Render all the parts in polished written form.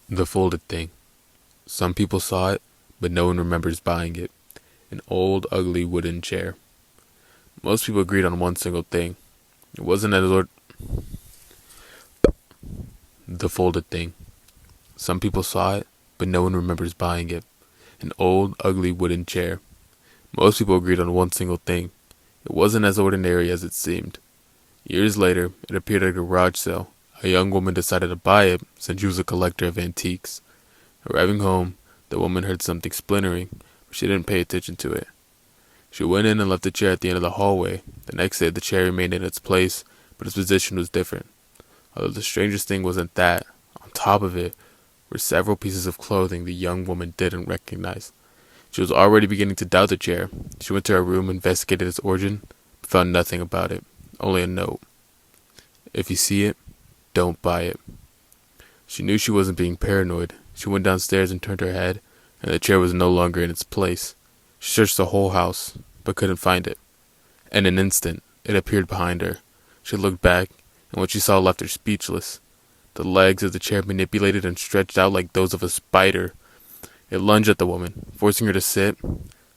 The folded thing. Some people saw it, but no one remembers buying it. An old, ugly wooden chair. Most people agreed on one single thing. It wasn't as the folded thing. Some people saw it, but no one remembers buying it. An old, ugly wooden chair. Most people agreed on one single thing. It wasn't as ordinary as it seemed. Years later, it appeared at a garage sale. A young woman decided to buy it since she was a collector of antiques. Arriving home, the woman heard something splintering, but she didn't pay attention to it. She went in and left the chair at the end of the hallway. The next day, the chair remained in its place, but its position was different. Although the strangest thing wasn't that, on top of it were several pieces of clothing the young woman didn't recognize. She was already beginning to doubt the chair. She went to her room, investigated its origin, but found nothing about it, only a note. If you see it, don't buy it. She knew she wasn't being paranoid. She went downstairs and turned her head, and the chair was no longer in its place. She searched the whole house, but couldn't find it. In an instant, it appeared behind her. She looked back, and what she saw left her speechless. The legs of the chair manipulated and stretched out like those of a spider. It lunged at the woman, forcing her to sit.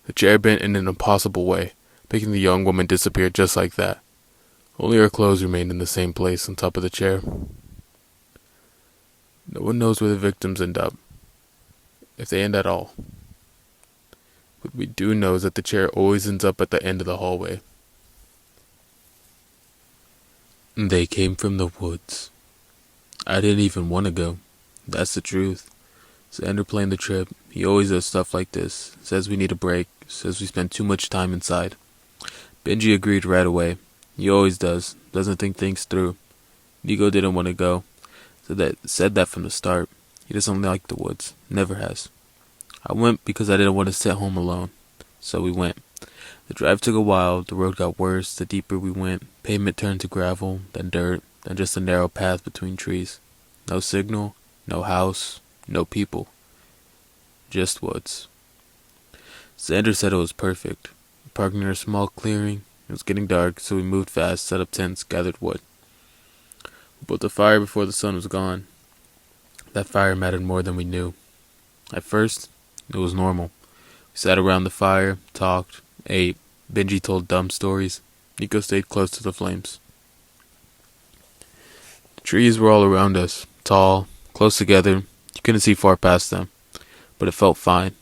The chair bent in an impossible way, making the young woman disappear just like that. Only her clothes remained in the same place on top of the chair. No one knows where the victims end up, if they end at all. What we do know is that the chair always ends up at the end of the hallway. They came from the woods. I didn't even want to go. That's the truth. Xander planned the trip. He always does stuff like this. Says we need a break. Says we spend too much time inside. Benji agreed right away. He always does. Doesn't think things through. Nico didn't want to go. Said that from the start. He doesn't like the woods. Never has. I went because I didn't want to sit home alone. So we went. The drive took a while. The road got worse the deeper we went. Pavement turned to gravel, then dirt, then just a narrow path between trees. No signal, no house, no people. Just woods. Xander said it was perfect. We parked near a small clearing. It was getting dark, so we moved fast, set up tents, gathered wood. We built a fire before the sun was gone. That fire mattered more than we knew. At first, it was normal. We sat around the fire, talked, ate. Benji told dumb stories. Nico stayed close to the flames. The trees were all around us, tall, close together. You couldn't see far past them, but it felt fine.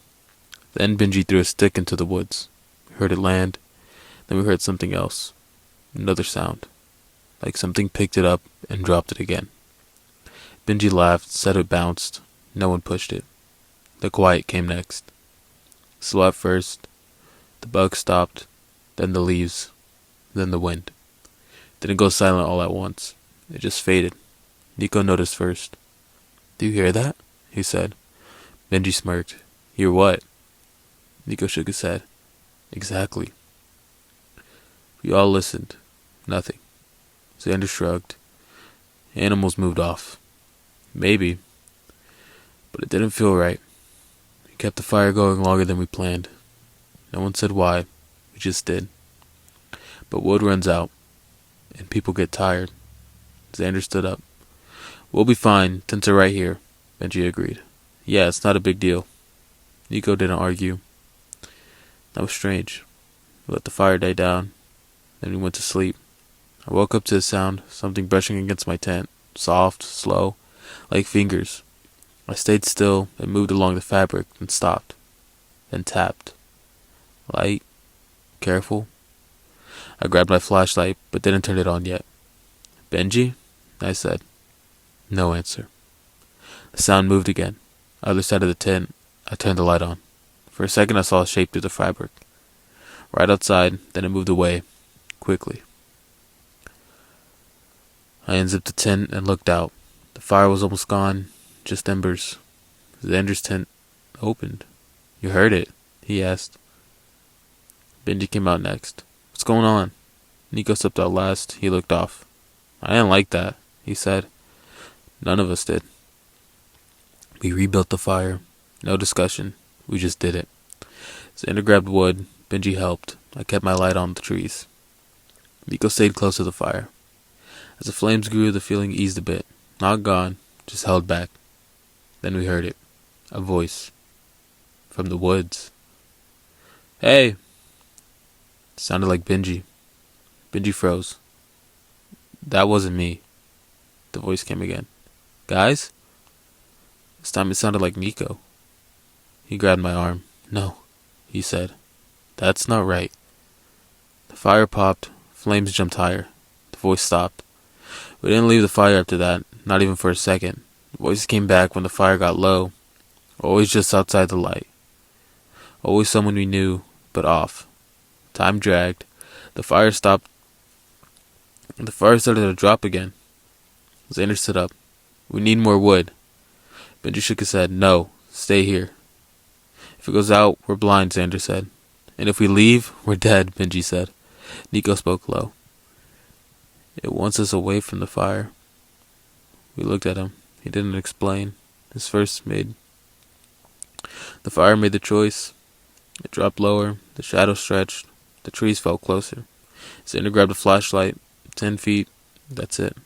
Then Benji threw a stick into the woods. We heard it land. Then we heard something else. Another sound. Like something picked it up and dropped it again. Benji laughed, said it bounced. No one pushed it. The quiet came next. Slow at first. The bugs stopped. Then the leaves. Then the wind. Didn't go silent all at once. It just faded. Nico noticed first. "Do you hear that?" he said. Benji smirked. "Hear what?" Nico shook his head. "Exactly." We all listened. Nothing. Xander shrugged. Animals moved off. Maybe. But it didn't feel right. We kept the fire going longer than we planned. No one said why. We just did. But wood runs out. And people get tired. Xander stood up. "We'll be fine. Tents are right here." Benji agreed. "Yeah, it's not a big deal." Nico didn't argue. That was strange. We let the fire die down. Then we went to sleep. I woke up to a sound, something brushing against my tent. Soft, slow, like fingers. I stayed still and moved along the fabric, then stopped. Then tapped. Light. Careful. I grabbed my flashlight, but didn't turn it on yet. "Benji?" I said. No answer. The sound moved again. Other side of the tent. I turned the light on. For a second I saw a shape through the fabric. Right outside, then it moved away. Quickly. I unzipped the tent and looked out. The fire was almost gone. Just embers. Xander's tent opened. "You heard it?" he asked. Benji came out next. "What's going on?" Nico stepped out last. He looked off. "I didn't like that," he said. None of us did. We rebuilt the fire. No discussion. We just did it. Xander grabbed wood. Benji helped. I kept my light on the trees. Nico stayed close to the fire. As the flames grew, the feeling eased a bit. Not gone, just held back. Then we heard it. A voice. From the woods. Hey! It sounded like Benji. Benji froze. That wasn't me. The voice came again. Guys? This time it sounded like Nico. He grabbed my arm. No, he said. That's not right. The fire popped. Flames jumped higher. The voice stopped. We didn't leave the fire after that, not even for a second. The voices came back when the fire got low. Always just outside the light. Always someone we knew, but off. Time dragged. The fire stopped. The fire started to drop again. Xander stood up. We need more wood. Benji shook his head. No, stay here. If it goes out, we're blind, Xander said. And if we leave, we're dead, Benji said. Nico spoke low. It wants us away from the fire. We looked at him. He didn't explain. The fire made the choice. It dropped lower. The shadows stretched. The trees felt closer. Xander grabbed a flashlight. 10 feet. That's it.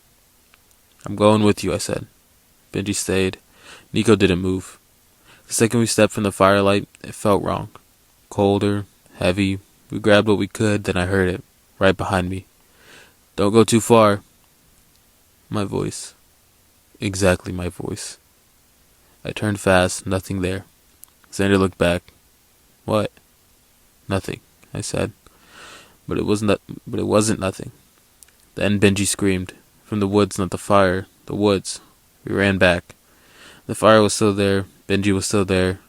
I'm going with you, I said. Benji stayed. Nico didn't move. The second we stepped from the firelight, it felt wrong. Colder, heavy. We grabbed what we could, then I heard it. Right behind me. Don't go too far. My voice. Exactly my voice. I turned fast, nothing there. Xander looked back. What? Nothing, I said. But it wasn't nothing. Then Benji screamed. From the woods, not the fire. The woods. We ran back. The fire was still there. Benji was still there.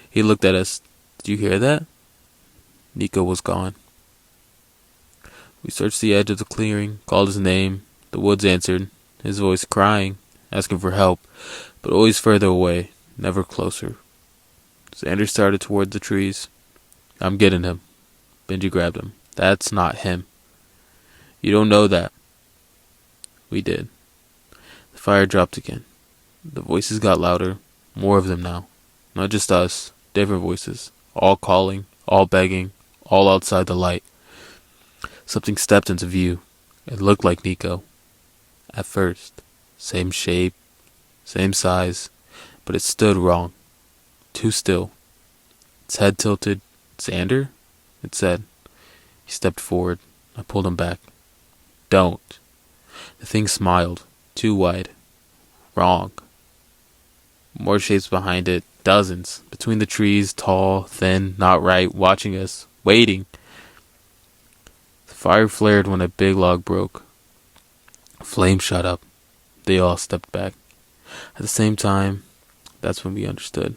He looked at us. Did you hear that? Nico was gone. We searched the edge of the clearing, called his name. The woods answered, his voice crying, asking for help, but always further away, never closer. Xander started toward the trees. I'm getting him. Benji grabbed him. That's not him. You don't know that. We did. The fire dropped again. The voices got louder, more of them now. Not just us, different voices, all calling, all begging, all outside the light. Something stepped into view. It looked like Nico. At first. Same shape, same size, but it stood wrong. Too still. Its head tilted. Xander? It said. He stepped forward. I pulled him back. Don't. The thing smiled. Too wide. Wrong. More shapes behind it. Dozens. Between the trees, tall, thin, not right, watching us, waiting. The fire flared when a big log broke. A flame shot up. They all stepped back. At the same time, that's when we understood.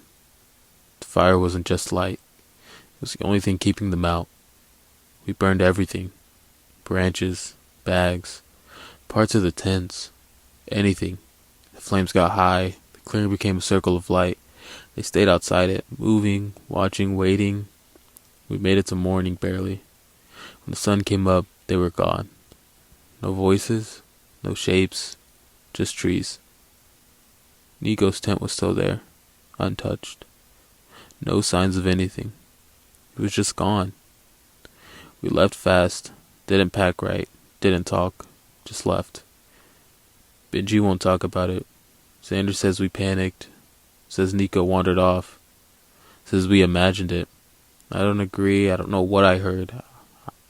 The fire wasn't just light. It was the only thing keeping them out. We burned everything. Branches, bags, parts of the tents, anything. The flames got high. The clearing became a circle of light. They stayed outside it, moving, watching, waiting. We made it to morning barely. When the sun came up, they were gone. No voices, no shapes, just trees. Nico's tent was still there, untouched. No signs of anything. It was just gone. We left fast, didn't pack right, didn't talk, just left. Benji won't talk about it. Xander says we panicked, says Nico wandered off, says we imagined it. I don't agree, I don't know what I heard.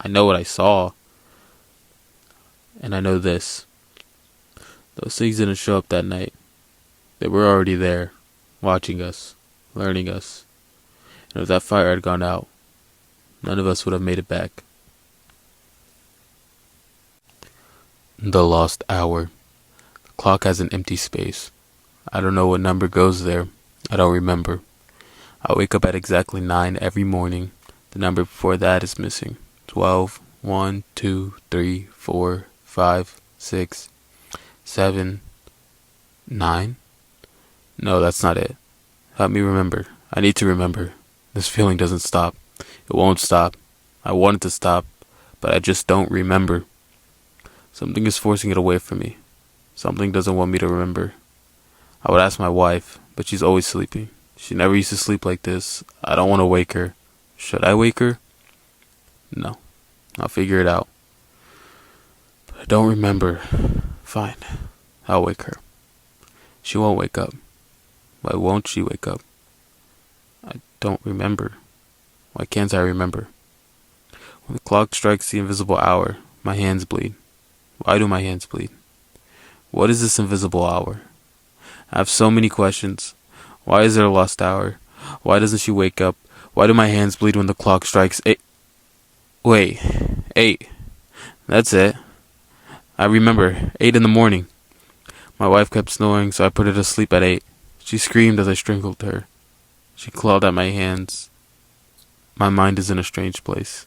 I know what I saw. And I know this. Those things didn't show up that night. They were already there, watching us, learning us. And if that fire had gone out, none of us would have made it back. The lost hour. The clock has an empty space. I don't know what number goes there. I don't remember. I wake up at exactly 9 every morning. The number before that is missing. 12, 1, 2, 3, 4, 5, 6, 7, 9? No, that's not it. Help me remember. I need to remember. This feeling doesn't stop. It won't stop. I want it to stop, but I just don't remember. Something is forcing it away from me. Something doesn't want me to remember. I would ask my wife, but she's always sleeping. She never used to sleep like this. I don't want to wake her. Should I wake her? No. I'll figure it out. But I don't remember. Fine. I'll wake her. She won't wake up. Why won't she wake up? I don't remember. Why can't I remember? When the clock strikes the invisible hour, my hands bleed. Why do my hands bleed? What is this invisible hour? I have so many questions. Why is there a lost hour? Why doesn't she wake up? Why do my hands bleed when the clock strikes 8? Wait, 8. That's it. I remember, 8 in the morning. My wife kept snoring, so I put her to sleep at 8. She screamed as I strangled her. She clawed at my hands. My mind is in a strange place.